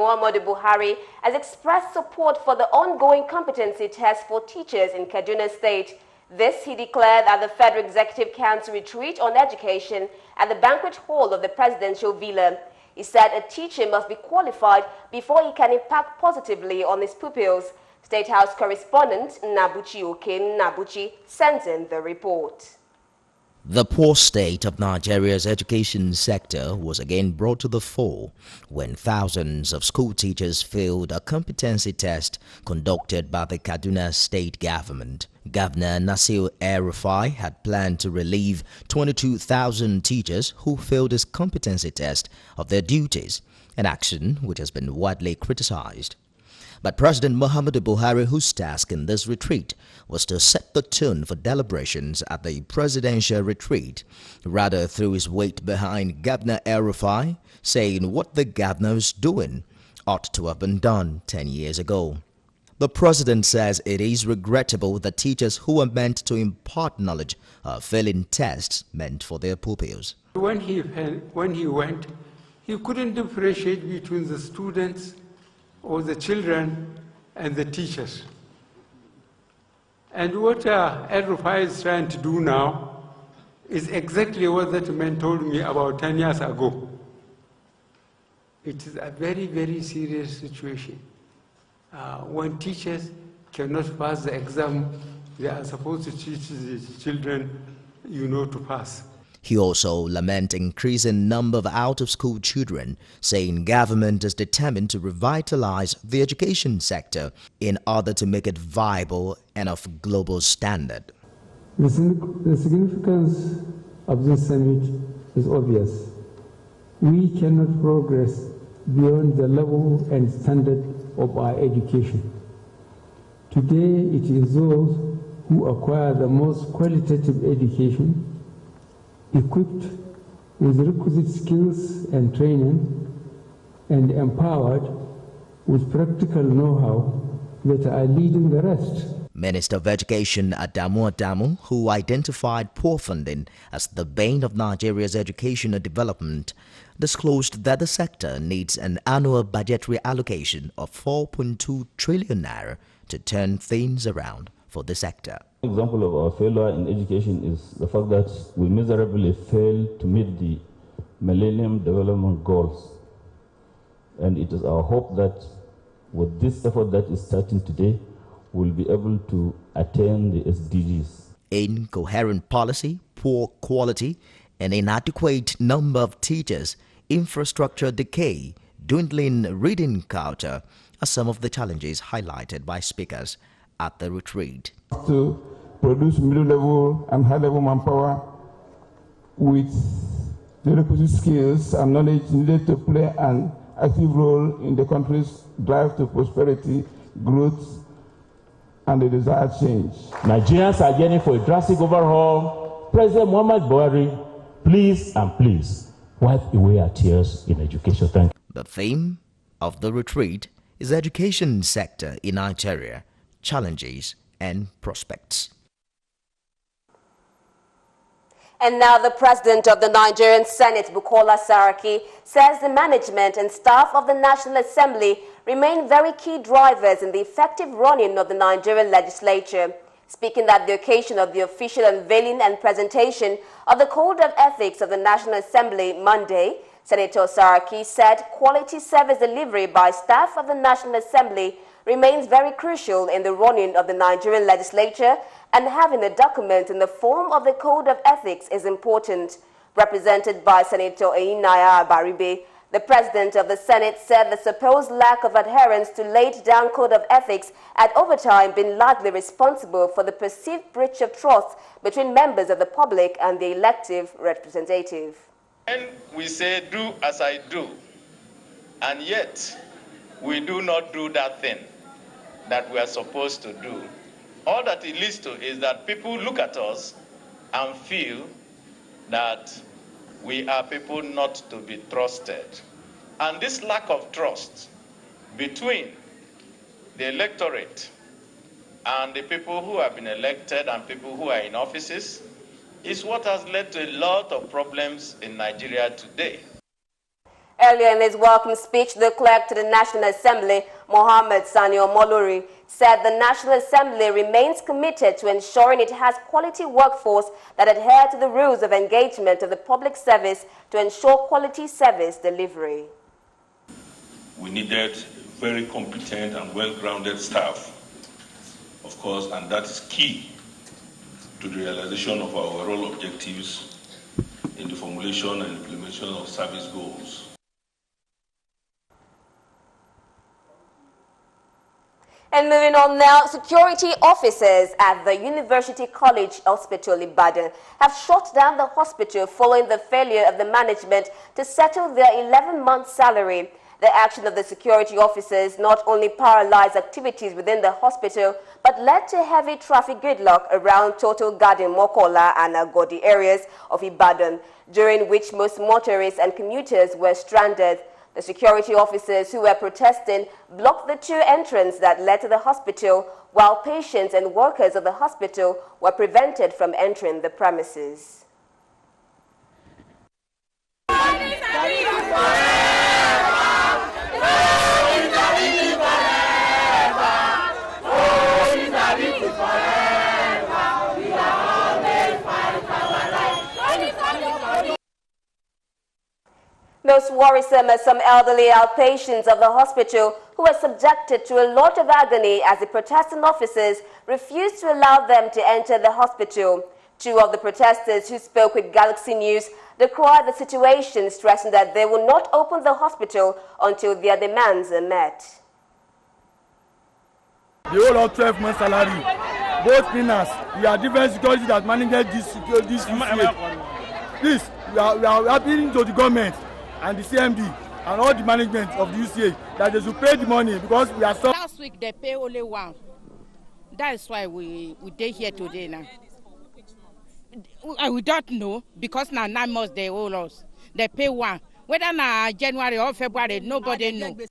Muhammadu Buhari has expressed support for the ongoing competency test for teachers in Kaduna State. This he declared at the Federal Executive Council retreat on education at the banquet hall of the presidential villa. He said a teacher must be qualified before he can impact positively on his pupils. State House correspondent Nabuchi Okin Nabuchi sends in the report. The poor state of Nigeria's education sector was again brought to the fore when thousands of school teachers failed a competency test conducted by the Kaduna state government. Governor Nasir El-Rufai had planned to relieve 22,000 teachers who failed his competency test of their duties, an action which has been widely criticized. But President Muhammadu Buhari, whose task in this retreat was to set the tone for deliberations at the presidential retreat, rather threw his weight behind Governor El-Rufai, saying what the governor is doing ought to have been done 10 years ago. The president says it is regrettable that teachers who are meant to impart knowledge are failing tests meant for their pupils. When he went, he couldn't differentiate between the students or the children and the teachers. And what El-Rufai is trying to do now is exactly what that man told me about 10 years ago. It is a very, very serious situation. When teachers cannot pass the exam, they are supposed to teach the children, to pass. He also lamented increasing number of out-of-school children, saying government is determined to revitalize the education sector in order to make it viable and of global standard. The significance of this summit is obvious. We cannot progress beyond the level and standard of our education. Today, it is those who acquire the most qualitative education, equipped with requisite skills and training, and empowered with practical know-how that are leading the rest. Minister of Education Adamu, who identified poor funding as the bane of Nigeria's educational development, disclosed that the sector needs an annual budgetary allocation of 4.2 trillion naira to turn things around for the sector. An example of our failure in education is the fact that we miserably failed to meet the Millennium Development Goals. And it is our hope that with this effort that is starting today, we'll be able to attain the SDGs. Incoherent policy, poor quality, an inadequate number of teachers, infrastructure decay, dwindling reading culture are some of the challenges highlighted by speakers at the retreat. To produce middle-level and high-level manpower with the requisite skills and knowledge needed to play an active role in the country's drive to prosperity, growth, and the desired change. Nigerians are yearning for a drastic overhaul. President Muhammadu Buhari, please and please wipe away our tears in education. Thank you. The theme of the retreat is education sector in Nigeria, challenges and prospects. And now the president of the Nigerian Senate, Bukola Saraki, says the management and staff of the National Assembly remain very key drivers in the effective running of the Nigerian legislature. Speaking at the occasion of the official unveiling and presentation of the Code of Ethics of the National Assembly Monday, Senator Saraki said quality service delivery by staff of the National Assembly remains very crucial in the running of the Nigerian legislature, and having a document in the form of the Code of Ethics is important. Represented by Senator Einaya Baribe, the president of the Senate said the supposed lack of adherence to laid-down Code of Ethics had over time been largely responsible for the perceived breach of trust between members of the public and the elective representative. And we say, do as I do, and yet we do not do that thing that we are supposed to do. All that it leads to is that people look at us and feel that we are people not to be trusted. And this lack of trust between the electorate and the people who have been elected and people who are in offices is what has led to a lot of problems in Nigeria today. Earlier in his welcome speech, the clerk to the National Assembly, Mohammed Sani Omolori, said the National Assembly remains committed to ensuring it has quality workforce that adhere to the rules of engagement of the public service to ensure quality service delivery. We needed very competent and well-grounded staff, of course, and that is key to the realization of our overall objectives in the formulation and implementation of service goals. And moving on now, security officers at the University College Hospital Ibadan have shut down the hospital following the failure of the management to settle their 11-month salary. The action of the security officers not only paralyzed activities within the hospital, but led to heavy traffic gridlock around Total Garden, Mokola and Agodi areas of Ibadan, during which most motorists and commuters were stranded. The security officers who were protesting blocked the two entrances that led to the hospital, while patients and workers of the hospital were prevented from entering the premises. Most worrisome are some elderly outpatients of the hospital who were subjected to a lot of agony as the protesting officers refused to allow them to enter the hospital. Two of the protesters who spoke with Galaxy News decried the situation, stressing that they will not open the hospital until their demands are met. The whole of 12 months salary, both cleaners, we are different security that manages this Please, we are appealing to the government and the CMD and all the management of the UCA that they should pay the money because we are so. Last week they pay only one. That is why we stay here today now. We don't know because now 9 months they owe us. They pay one. Whether now January or February, nobody knows.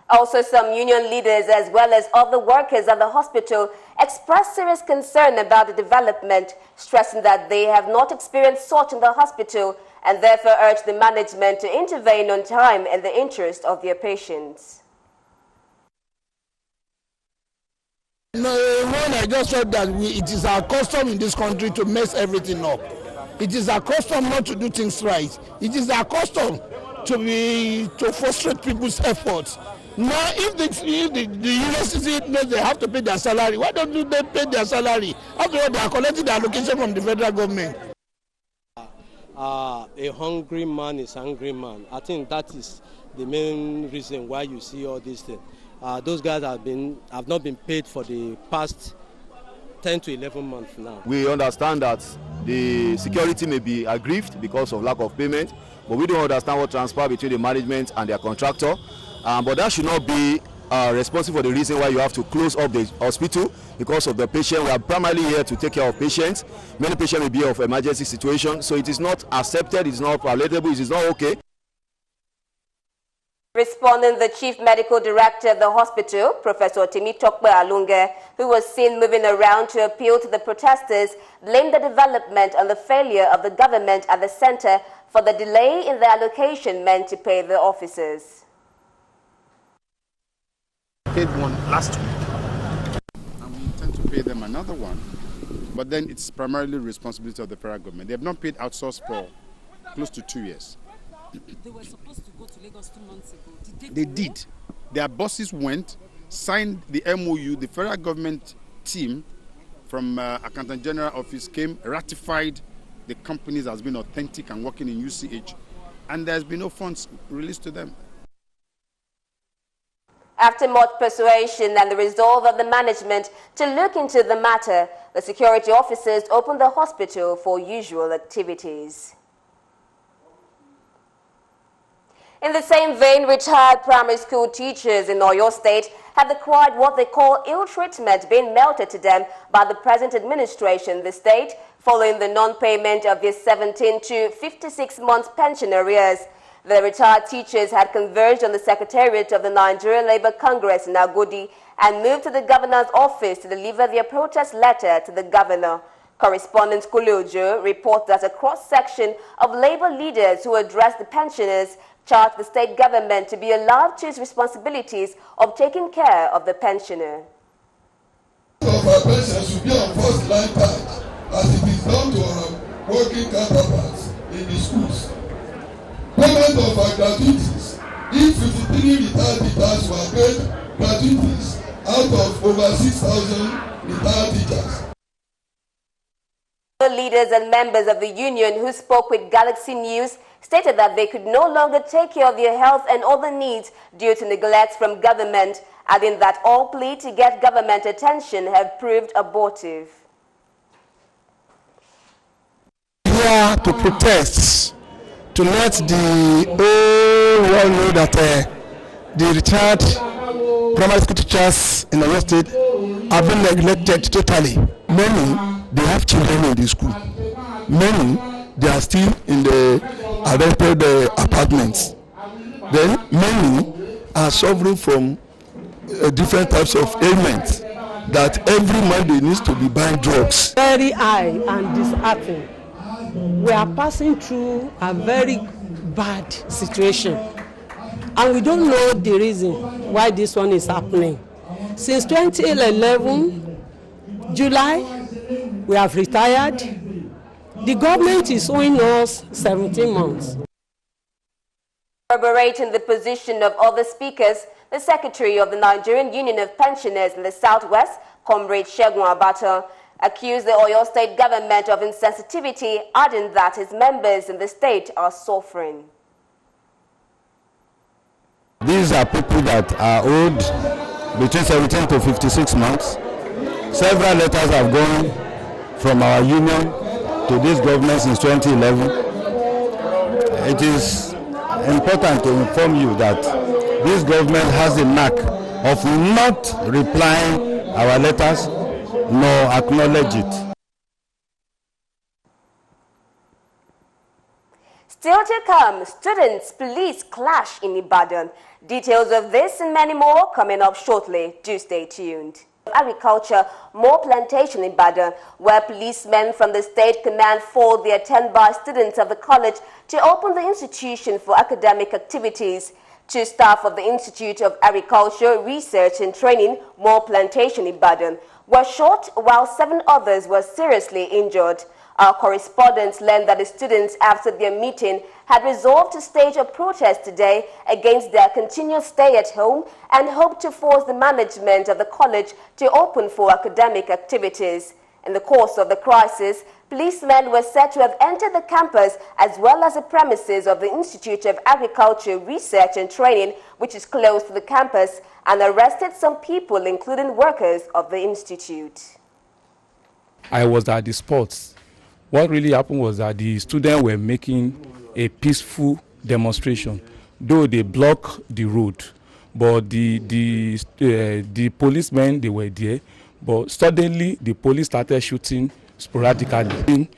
Also, some union leaders as well as other workers at the hospital expressed serious concern about the development, stressing that they have not experienced such in the hospital and therefore urged the management to intervene on time in the interest of their patients. No, when I just said that it is our custom in this country to mess everything up. It is our custom not to do things right. It is our custom to frustrate people's efforts. Now, if the university knows they have to pay their salary, why don't they pay their salary? After all, they are collecting the allocation from the federal government. A hungry man is an angry man. I think that is the main reason why you see all these things. Those guys have not been paid for the past 10 to 11 months now. We understand that the security may be aggrieved because of lack of payment, but we don't understand what transpires between the management and their contractor. But that should not be responsible for the reason why you have to close up the hospital because of the patient. We are primarily here to take care of patients. Many patients may be of emergency situation, so it is not accepted, it is not palatable, it is not okay. Responding, the Chief Medical Director of the hospital, Professor Timitokbe Alunge, who was seen moving around to appeal to the protesters, blamed the development on the failure of the government at the center for the delay in the allocation meant to pay the officers. Paid one last week, and we intend to pay them another one, but then it's primarily responsibility of the federal government. They have not paid outsource for close to 2 years. They were supposed to go to Lagos 2 months ago. They did. Their bosses went, signed the MOU, the federal government team from Accountant General Office came, ratified the companies as being authentic and working in UCH, and there's been no funds released to them. After much persuasion and the resolve of the management to look into the matter, the security officers opened the hospital for usual activities. In the same vein, retired primary school teachers in Oyo State have decried what they call ill treatment being meted to them by the present administration in the state following the non-payment of their 17 to 56 months pension arrears. The retired teachers had converged on the Secretariat of the Nigerian Labour Congress in Agodi and moved to the governor's office to deliver their protest letter to the governor. Correspondent Kulujo reports that a cross-section of labor leaders who addressed the pensioners charged the state government to be allowed to its responsibilities of taking care of the pensioner. Of our pensions should be on first line tax, as it is done to our working counterparts in the schools. Payment of our gratuities. If 53 retired teachers were paid gratuities out of over 6,000 retired teachers. The leaders and members of the union who spoke with Galaxy News stated that they could no longer take care of their health and other needs due to neglect from government, adding that all plea to get government attention have proved abortive. We are to protest, to let the whole world know that the retired primary school teachers in the state have been neglected totally. Many, they have children in the school. Many, they are still in the rented apartments. Then many are suffering from different types of ailments that every Monday needs to be buying drugs. Very high and disheartening. We are passing through a very bad situation, and we don't know the reason why this one is happening. Since 2011, July, we have retired. The government is owing us 17 months. Corroborating the position of other speakers, the Secretary of the Nigerian Union of Pensioners in the Southwest, Comrade Segun Abata, accused the Oyo State government of insensitivity, adding that his members in the state are suffering. These are people that are owed between 17 to 56 months. Several letters have gone from our union to this government since 2011. It is important to inform you that this government has the knack of not replying our letters nor acknowledge it. Still to come, students, police clash in Ibadan. Details of this and many more coming up shortly. Do stay tuned. Agriculture, more plantation in Ibadan, where policemen from the state command fought their 10 by students of the college to open the institution for academic activities. Two staff of the Institute of Agriculture, Research and Training, more plantation in Ibadan, were shot while 7 others were seriously injured. Our correspondents learned that the students, after their meeting, had resolved to stage a protest today against their continuous stay at home and hoped to force the management of the college to open for academic activities. In the course of the crisis, policemen were said to have entered the campus as well as the premises of the Institute of Agriculture, Research and Training, which is close to the campus, and arrested some people, including workers of the institute. I was at the sports. What really happened was that the students were making a peaceful demonstration, though they blocked the road. But the policemen, they were there. But suddenly, the police started shooting sporadically.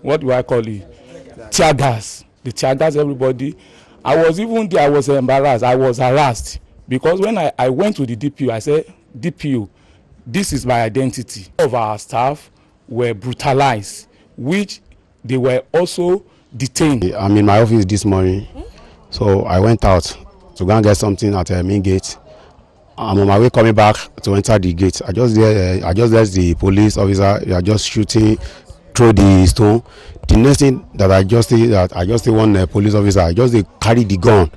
What do I call it? Tear gas. The tear gas, everybody. I was even there, I was embarrassed. I was harassed. Because when I went to the DPO, I said, DPO, this is my identity. Of our staff were brutalized, which they were also detained. I'm in my office this morning, so I went out to go and get something at the main gate. I'm on my way coming back to enter the gate. I just let the police officer. They are just shooting through the stone. The next thing that I just see one police officer. I just they carry the gun,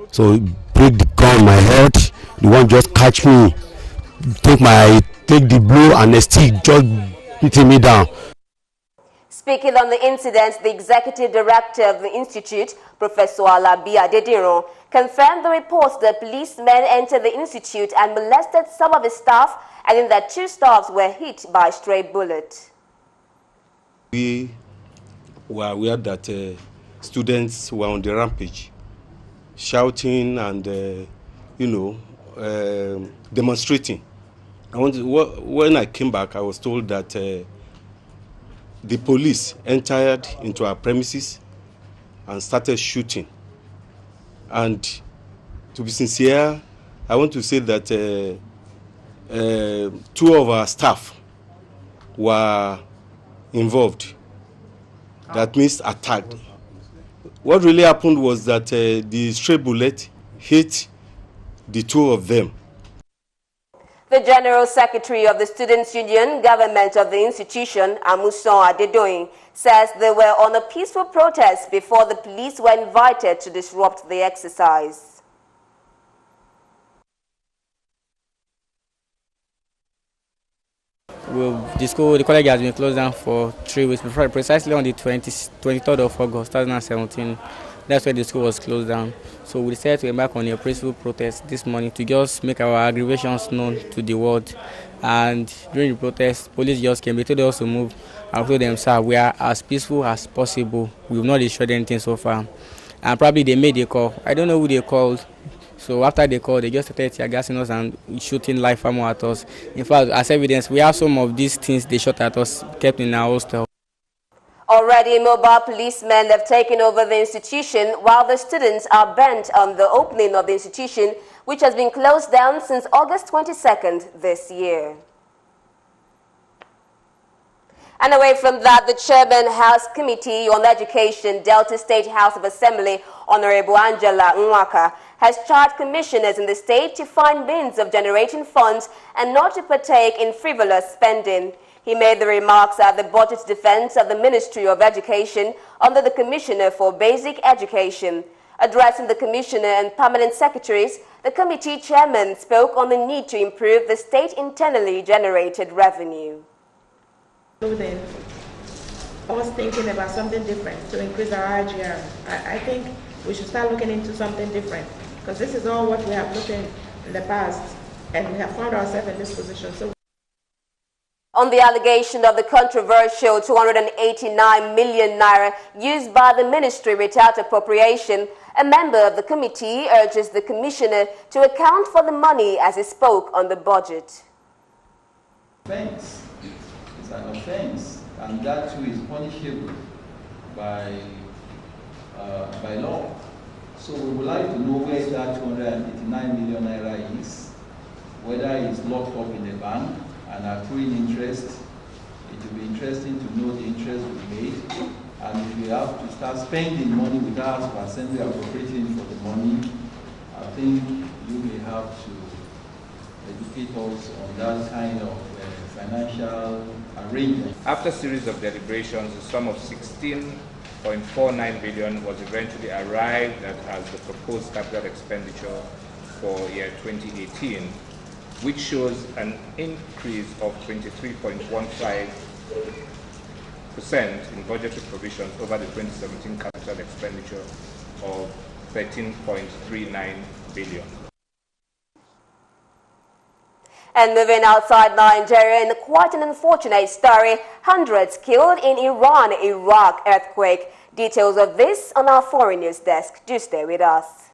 so break the gun on my head. The one just catch me, take the blow and the stick just beating me down. Speaking on the incident, the executive director of the institute, Professor Alabi Adediran, confirmed the reports that policemen entered the institute and molested some of his staff, adding that 2 staffs were hit by a stray bullet. We were aware that students were on the rampage, shouting and, demonstrating. When I came back, I was told that the police entered into our premises and started shooting. And to be sincere, I want to say that 2 of our staff were involved. That means attacked. What really happened was that the stray bullet hit the two of them. The General Secretary of the Students' Union, government of the institution, Amuson Adedoyin, says they were on a peaceful protest before the police were invited to disrupt the exercise. Well, the college has been closed down for 3 weeks before, precisely on the 23rd of August 2017. That's when the school was closed down. So we decided to embark on a peaceful protest this morning to just make our aggravations known to the world. And during the protest, police just came. They told us to move and told them, sir, we are as peaceful as possible. We have not destroyed anything so far. And probably they made a call. I don't know who they called. So after they called, they just started tear gassing us and shooting live ammo at us. In fact, as evidence, we have some of these things they shot at us kept in our hostel. Already, mobile policemen have taken over the institution while the students are bent on the opening of the institution, which has been closed down since August 22nd this year. And away from that, the Chairman House Committee on Education, Delta State House of Assembly, Honorable Angela Nwaka, has charged commissioners in the state to find means of generating funds and not to partake in frivolous spending. He made the remarks at the budget defense of the Ministry of Education under the Commissioner for Basic Education. Addressing the Commissioner and Permanent Secretaries, the committee chairman spoke on the need to improve the state internally generated revenue. Then, I was thinking about something different to increase our IGR. I think we should start looking into something different, because this is all what we have looked in the past, and we have found ourselves in this position. So, on the allegation of the controversial 289 million naira used by the ministry without appropriation, a member of the committee urges the commissioner to account for the money as he spoke on the budget. Offense. It's an offense, and that too is punishable by law. So we would like to know where that 289 million naira is, whether it's locked up in a bank and accruing interest. It will be interesting to know the interest we made, and if we have to start spending money without us for assembly appropriating for the money, I think you may have to educate us on that kind of financial arrangement. After a series of deliberations, the sum of 16.49 billion was eventually arrived at as the proposed capital expenditure for year 2018, which shows an increase of 23.15% in budgetary provisions over the 2017 capital expenditure of 13.39 billion. And moving outside Nigeria, in quite an unfortunate story, hundreds killed in Iran-Iraq earthquake. Details of this on our foreign news desk. Do stay with us.